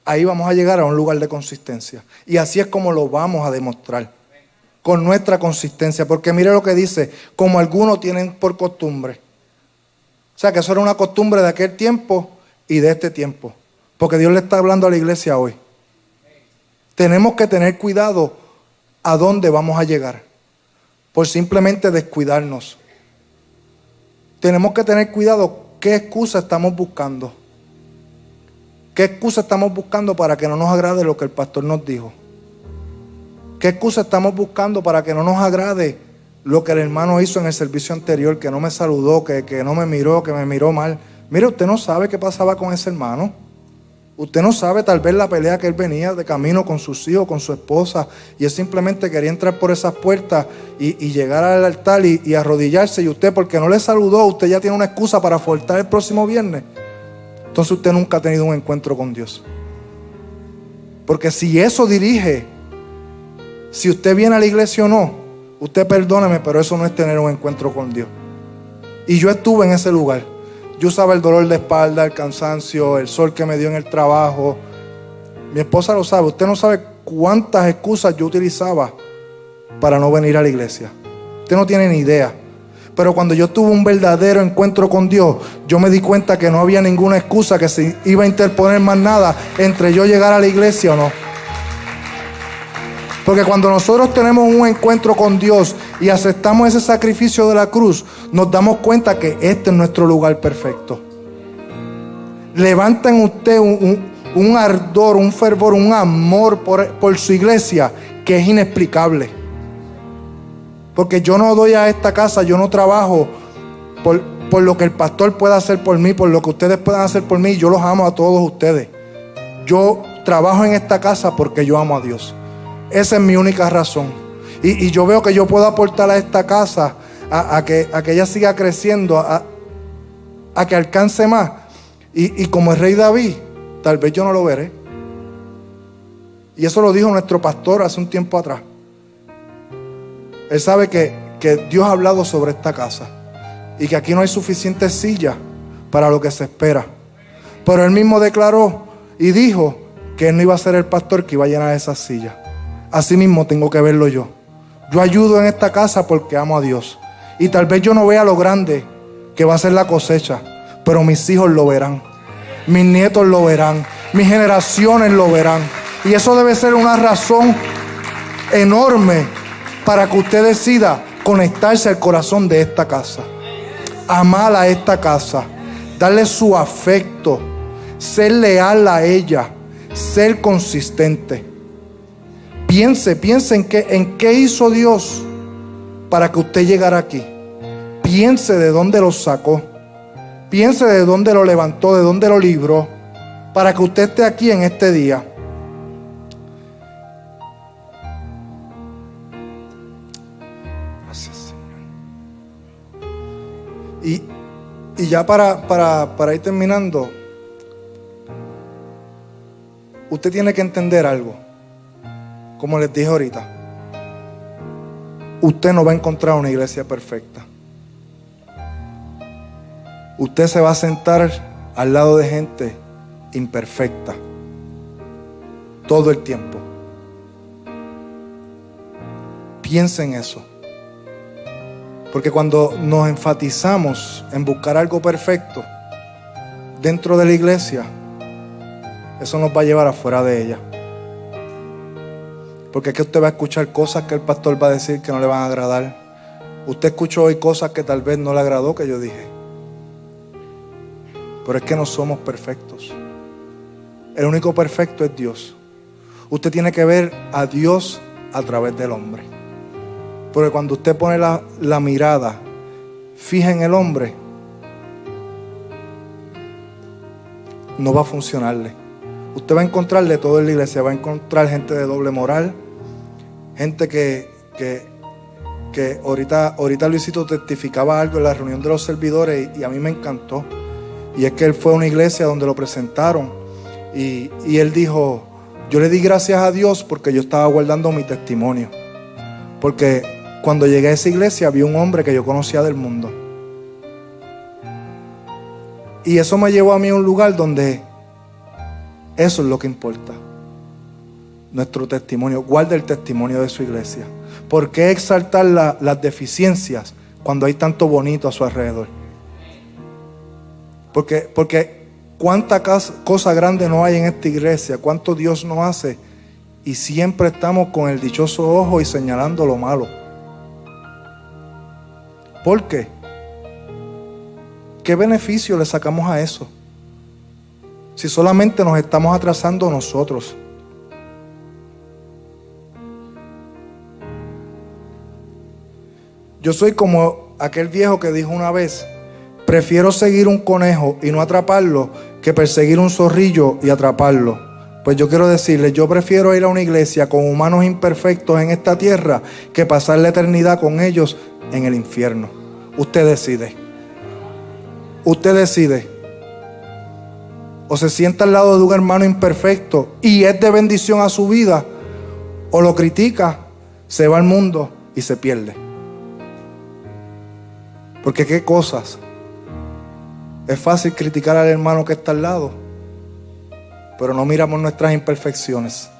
ahí vamos a llegar a un lugar de consistencia. Y así es como lo vamos a demostrar. Con nuestra consistencia. Porque mire lo que dice, como algunos tienen por costumbre. O sea que eso era una costumbre de aquel tiempo y de este tiempo. Porque Dios le está hablando a la iglesia hoy. Tenemos que tener cuidado a dónde vamos a llegar. Por simplemente descuidarnos. Tenemos que tener cuidado qué excusa estamos buscando. ¿Qué excusa estamos buscando para que no nos agrade lo que el pastor nos dijo? ¿Qué excusa estamos buscando para que no nos agrade lo que el hermano hizo en el servicio anterior? Que no me saludó, que no me miró, que me miró mal. Mire, usted no sabe qué pasaba con ese hermano. Usted no sabe tal vez la pelea que él venía de camino con sus hijos, con su esposa. Y él simplemente quería entrar por esas puertas y llegar al altar y arrodillarse. Y usted, porque no le saludó, usted ya tiene una excusa para faltar el próximo viernes. Entonces usted nunca ha tenido un encuentro con Dios. Porque si eso dirige, si usted viene a la iglesia o no, usted perdóneme, pero eso no es tener un encuentro con Dios. Y yo estuve en ese lugar. Yo usaba el dolor de espalda, el cansancio, el sol que me dio en el trabajo. Mi esposa lo sabe. Usted no sabe cuántas excusas yo utilizaba para no venir a la iglesia. Usted no tiene ni idea. Pero cuando yo tuve un verdadero encuentro con Dios, yo me di cuenta que no había ninguna excusa, que se iba a interponer más nada entre yo llegar a la iglesia o no. Porque cuando nosotros tenemos un encuentro con Dios y aceptamos ese sacrificio de la cruz, nos damos cuenta que este es nuestro lugar perfecto. Levanta en usted un ardor, un fervor, un amor por su iglesia que es inexplicable. Porque yo no doy a esta casa, yo no trabajo por lo que el pastor pueda hacer por mí, por lo que ustedes puedan hacer por mí. Yo los amo a todos ustedes. Yo trabajo en esta casa porque yo amo a Dios. Esa es mi única razón. Y yo veo que yo puedo aportar a esta casa a que ella siga creciendo, a que alcance más. Y como el rey David, tal vez yo no lo veré. Y eso lo dijo nuestro pastor hace un tiempo atrás. Él sabe que Dios ha hablado sobre esta casa y que aquí no hay suficientes sillas para lo que se espera. Pero él mismo declaró y dijo que él no iba a ser el pastor que iba a llenar esas sillas. Así mismo tengo que verlo yo. Yo ayudo en esta casa porque amo a Dios. Y tal vez yo no vea lo grande que va a ser la cosecha, pero mis hijos lo verán, mis nietos lo verán, mis generaciones lo verán. Y eso debe ser una razón enorme para que usted decida conectarse al corazón de esta casa, amar a esta casa, darle su afecto, ser leal a ella, ser consistente. Piense en qué hizo Dios para que usted llegara aquí. Piense de dónde lo sacó. Piense de dónde lo levantó, de dónde lo libró, para que usted esté aquí en este día. Gracias, Señor. Y ya para ir terminando, usted tiene que entender algo. Como les dije ahorita, usted no va a encontrar una iglesia perfecta. Usted se va a sentar al lado de gente imperfecta todo el tiempo. Piensa en eso. Porque cuando nos enfatizamos en buscar algo perfecto dentro de la iglesia, eso nos va a llevar afuera de ella. Porque es que usted va a escuchar cosas que el pastor va a decir que no le van a agradar. Usted escuchó hoy cosas que tal vez no le agradó que yo dije. Pero es que no somos perfectos. El único perfecto es Dios. Usted tiene que ver a Dios a través del hombre. Porque cuando usted pone la mirada fija en el hombre, no va a funcionarle. Usted va a encontrar de todo en la iglesia. Va a encontrar gente de doble moral. Gente que ahorita Luisito testificaba algo en la reunión de los servidores y a mí me encantó. Y es que él fue a una iglesia donde lo presentaron. Y él dijo, yo le di gracias a Dios porque yo estaba guardando mi testimonio. Porque cuando llegué a esa iglesia vi un hombre que yo conocía del mundo. Y eso me llevó a mí a un lugar donde eso es lo que importa. Nuestro testimonio. Guarda el testimonio de su iglesia. ¿Por qué exaltar las deficiencias cuando hay tanto bonito a su alrededor? Porque cuánta cosa grande no hay en esta iglesia, cuánto Dios nos hace y siempre estamos con el dichoso ojo y señalando lo malo. ¿Por qué? ¿Qué beneficio le sacamos a eso? Si solamente nos estamos atrasando nosotros. Yo soy como aquel viejo que dijo una vez: prefiero seguir un conejo y no atraparlo que perseguir un zorrillo y atraparlo. Pues yo quiero decirles, yo prefiero ir a una iglesia con humanos imperfectos en esta tierra que pasar la eternidad con ellos en el infierno. Usted decide. Usted decide. O se sienta al lado de un hermano imperfecto y es de bendición a su vida, o lo critica, se va al mundo y se pierde. Porque qué cosas. Es fácil criticar al hermano que está al lado, pero no miramos nuestras imperfecciones.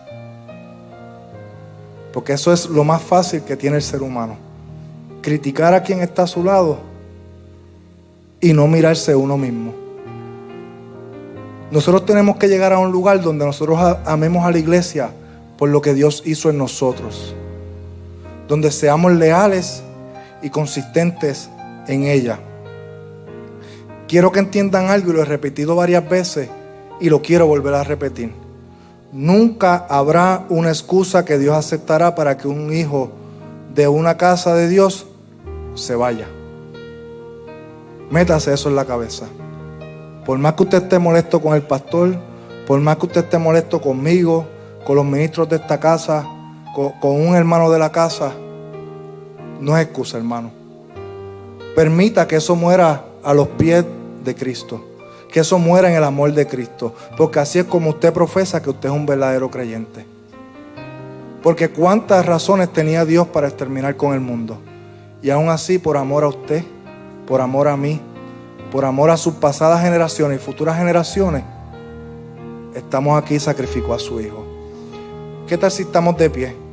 Porque eso es lo más fácil que tiene el ser humano. Criticar a quien está a su lado y no mirarse uno mismo. Nosotros tenemos que llegar a un lugar donde nosotros amemos a la iglesia por lo que Dios hizo en nosotros. Donde seamos leales y consistentes en ella. Quiero que entiendan algo y lo he repetido varias veces y lo quiero volver a repetir. Nunca habrá una excusa que Dios aceptará para que un hijo de una casa de Dios se vaya. Métase eso en la cabeza. Por más que usted esté molesto con el pastor, por más que usted esté molesto conmigo, con los ministros de esta casa, con un hermano de la casa, no es excusa, hermano. Permita que eso muera a los pies de Cristo. Que eso muera en el amor de Cristo. Porque así es como usted profesa que usted es un verdadero creyente. Porque cuántas razones tenía Dios para exterminar con el mundo. Y aún así, por amor a usted, por amor a mí, por amor a sus pasadas generaciones y futuras generaciones, estamos aquí y sacrificó a su Hijo. ¿Qué tal si estamos de pie?